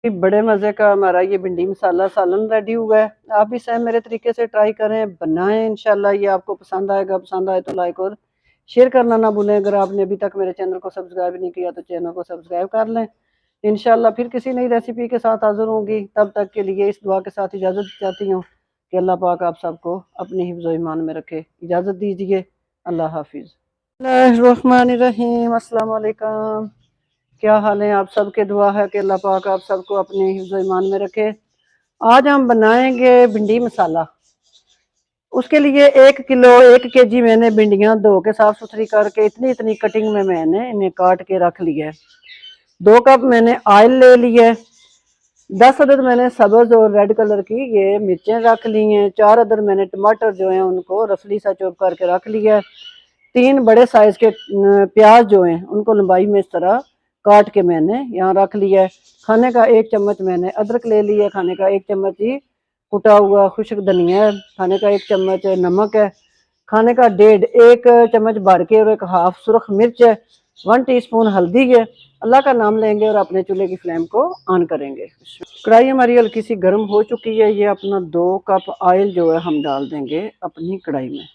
बड़े मज़े का हमारा ये भिंडी मसाला सालन रेडी हुआ है। आप भी सेम मेरे तरीके से ट्राई करें, बनाएं। इंशाल्लाह ये आपको पसंद आएगा। पसंद आए तो लाइक और शेयर करना ना भूलें। अगर आपने अभी तक मेरे चैनल को सब्सक्राइब नहीं किया तो चैनल को सब्सक्राइब कर लें। इंशाल्लाह फिर किसी नई रेसिपी के साथ हाजिर होंगी। तब तक के लिए इस दुआ के साथ इजाज़त चाहती हूँ कि अल्लाह पाक आप सबको अपने हिफ्ज़ ईमान में रखे। इजाज़त दीजिए। अल्लाह हाफिज़। अस्सलाम वालेकुम। क्या हाल है आप सबके? दुआ है कि अल्लाह पाक आप सबको अपने हिफ्ज़ ईमान में रखे। आज हम बनाएंगे भिंडी मसाला। उसके लिए 1 किलो 1 केजी मैंने भिंडियाँ धो के साफ सुथरी करके इतनी इतनी कटिंग में मैंने इन्हें काट के रख लिया है। 2 कप मैंने ऑयल ले लिया है। 10 अदद मैंने सब्ज और रेड कलर की ये मिर्चें रख ली हैं। 4 अदद मैंने टमाटर जो हैं उनको रफली सा चॉप करके रख लिया है। 3 बड़े साइज के प्याज जो हैं उनको लंबाई में इस तरह काट के मैंने यहाँ रख लिया है। खाने का 1 चम्मच मैंने अदरक ले लिया है। खाने का 1 चम्मच ही कुटा हुआ खुश्क धनिया है। खाने का 1 चम्मच नमक है। खाने का 1 चम्मच भर के और 1 सुरख मिर्च है। 1 टीस्पून हल्दी है। अल्लाह का नाम लेंगे और अपने चूल्हे की फ्लेम को ऑन करेंगे। कढ़ाई हमारी हल्की सी गर्म हो चुकी है। ये अपना 2 कप ऑयल जो है हम डाल देंगे अपनी कढ़ाई में।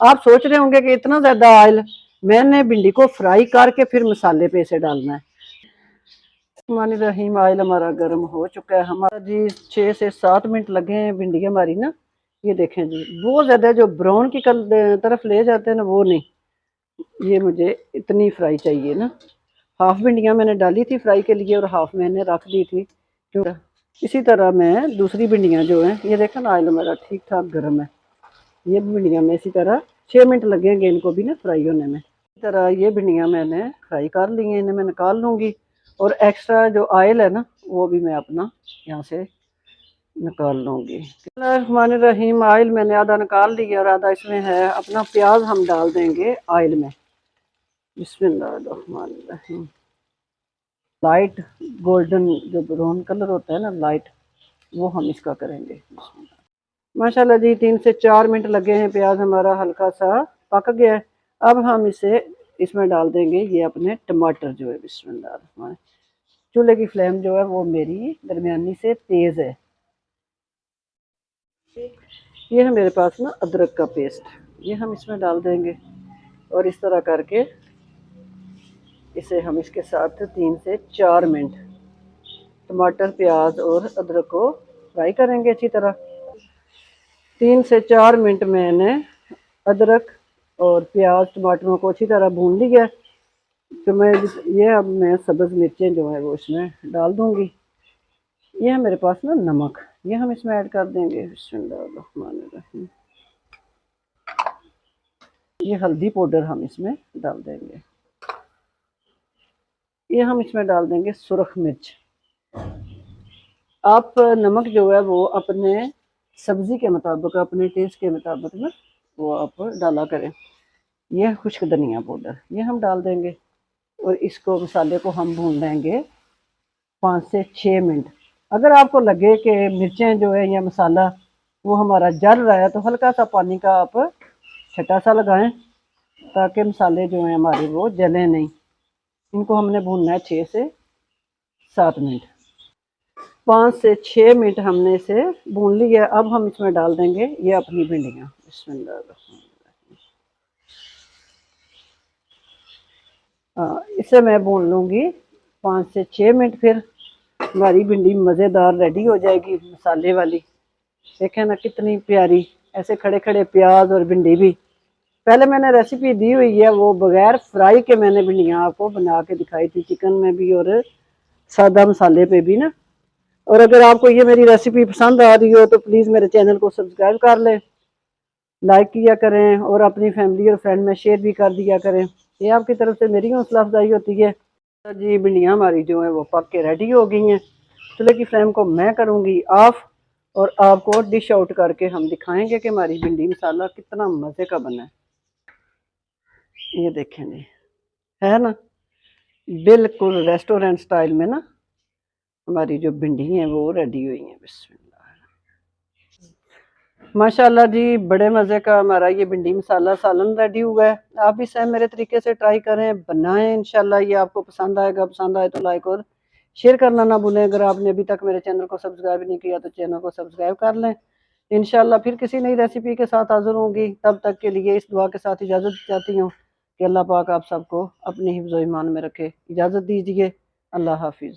आप सोच रहे होंगे कि इतना ज्यादा ऑयल, मैंने भिंडी को फ्राई करके फिर मसाले पे इसे डालना है। रहीम ऑयल हमारा गर्म हो चुका है। हमारा जी 6 से 7 मिनट लगे हैं भिंडी हमारी ना। ये देखें जी, बहुत ज्यादा जो ब्राउन की तरफ ले जाते हैं ना वो नहीं, ये मुझे इतनी फ्राई चाहिए ना। हाफ भिंडियाँ मैंने डाली थी फ्राई के लिए और हाफ मैंने रख दी थी। क्यों इसी तरह मैं दूसरी भिंडियाँ जो हैं, ये देखा ना ऑयल हमारा ठीक ठाक गर्म है। ये भिंडियाँ में इसी तरह 6 मिनट लगेंगे इनको भी ना फ्राई होने में। इसी तरह ये भिंडियाँ मैंने फ्राई कर ली हैं। इन्हें मैं निकाल लूँगी और एक्स्ट्रा जो ऑयल है ना वो भी मैं अपना यहाँ से निकाल लूँगी। रहीम ऑयल मैंने आधा निकाल लिया और आधा इसमें है। अपना प्याज हम डाल देंगे ऑयल में। बिस्मिल्लाहिर्रहमानिर्रहीम। लाइट गोल्डन जो ब्राउन कलर होता है ना लाइट, वो हम इसका करेंगे। माशाल्लाह जी 3 से 4 मिनट लगे हैं। प्याज हमारा हल्का सा पक गया है। अब हम इसे इसमें डाल देंगे ये अपने टमाटर जो है। बिस्मिल्लाह। चूल्हे की फ्लेम जो है वो मेरी दरमियानी से तेज़ है। ये है मेरे पास ना अदरक का पेस्ट, ये हम इसमें डाल देंगे और इस तरह करके इसे हम इसके साथ 3 से 4 मिनट टमाटर प्याज और अदरक को फ्राई करेंगे अच्छी तरह। 3 से 4 मिनट मैंने अदरक और प्याज टमाटरों को अच्छी तरह भून लिया। तो मैं ये अब मैं सब्ज़ मिर्चें जो है वो इसमें डाल दूंगी। ये है मेरे पास ना नमक, ये हम इसमें ऐड कर देंगे। बिस्मिल्लाहिर्रहमानिर्रहीम। ये हल्दी पाउडर हम इसमें डाल देंगे। ये हम इसमें डाल देंगे सुरख मिर्च। आप नमक जो है वो अपने सब्ज़ी के मुताबिक, अपने टेस्ट के मुताबिक ना वो आप डाला करें। यह खुश्क धनिया पाउडर ये हम डाल देंगे और इसको मसाले को हम भून लेंगे 5 से 6 मिनट। अगर आपको लगे कि मिर्चें जो है या मसाला वो हमारा जल रहा है तो हल्का सा पानी का आप छटा सा लगाएं ताकि मसाले जो हैं हमारे वो जलें नहीं। इनको हमने भूनना है 6 से 7 मिनट। 5 से 6 मिनट हमने इसे भून लिया। अब हम इसमें डाल देंगे ये अपनी भिंडियाँ। इसे मैं भून लूँगी 5 से 6 मिनट। फिर हमारी भिंडी मज़ेदार रेडी हो जाएगी मसाले वाली। देखें ना कितनी प्यारी, ऐसे खड़े खड़े प्याज और भिंडी भी। पहले मैंने रेसिपी दी हुई है वो बगैर फ्राई के मैंने भिंडियाँ आपको बना के दिखाई थी, चिकन में भी और सादा मसाले पे भी ना। और अगर आपको ये मेरी रेसिपी पसंद आ रही हो तो प्लीज़ मेरे चैनल को सब्सक्राइब कर लें, लाइक किया करें और अपनी फैमिली और फ्रेंड में शेयर भी कर दिया करें। ये आपकी तरफ से मेरी हौसला अफजाई होती है। जी भिंडियाँ हमारी जो है वो पक के रेडी हो गई हैं। चूल्हे की फ्लेम को मैं करूँगी ऑफ और आपको डिश आउट करके हम दिखाएंगे कि हमारी भिंडी मसाला कितना मज़े का बना है। ये देखें जी, है ना बिल्कुल रेस्टोरेंट स्टाइल में ना हमारी जो भिंडी हैं वो रेडी हुई हैं। बिस्मिल्लाह माशाल्लाह जी, बड़े मज़े का हमारा ये भिंडी मसाला सालन रेडी हुआ है। आप भी सेम मेरे तरीके से ट्राई करें, बनाएं। इंशाल्लाह ये आपको पसंद आएगा। पसंद आए तो लाइक और शेयर करना ना भूलें। अगर आपने अभी तक मेरे चैनल को सब्सक्राइब नहीं किया तो चैनल को सब्सक्राइब कर लें। इंशाल्लाह फिर किसी नई रेसिपी के साथ हाजिर होंगी। तब तक के लिए इस दुआ के साथ इजाज़त चाहती हूँ कि अल्लाह पाक आप सबको अपने हिफ्ज़-ओ-ईमान में रखे। इजाज़त दीजिए। अल्लाह हाफिज़।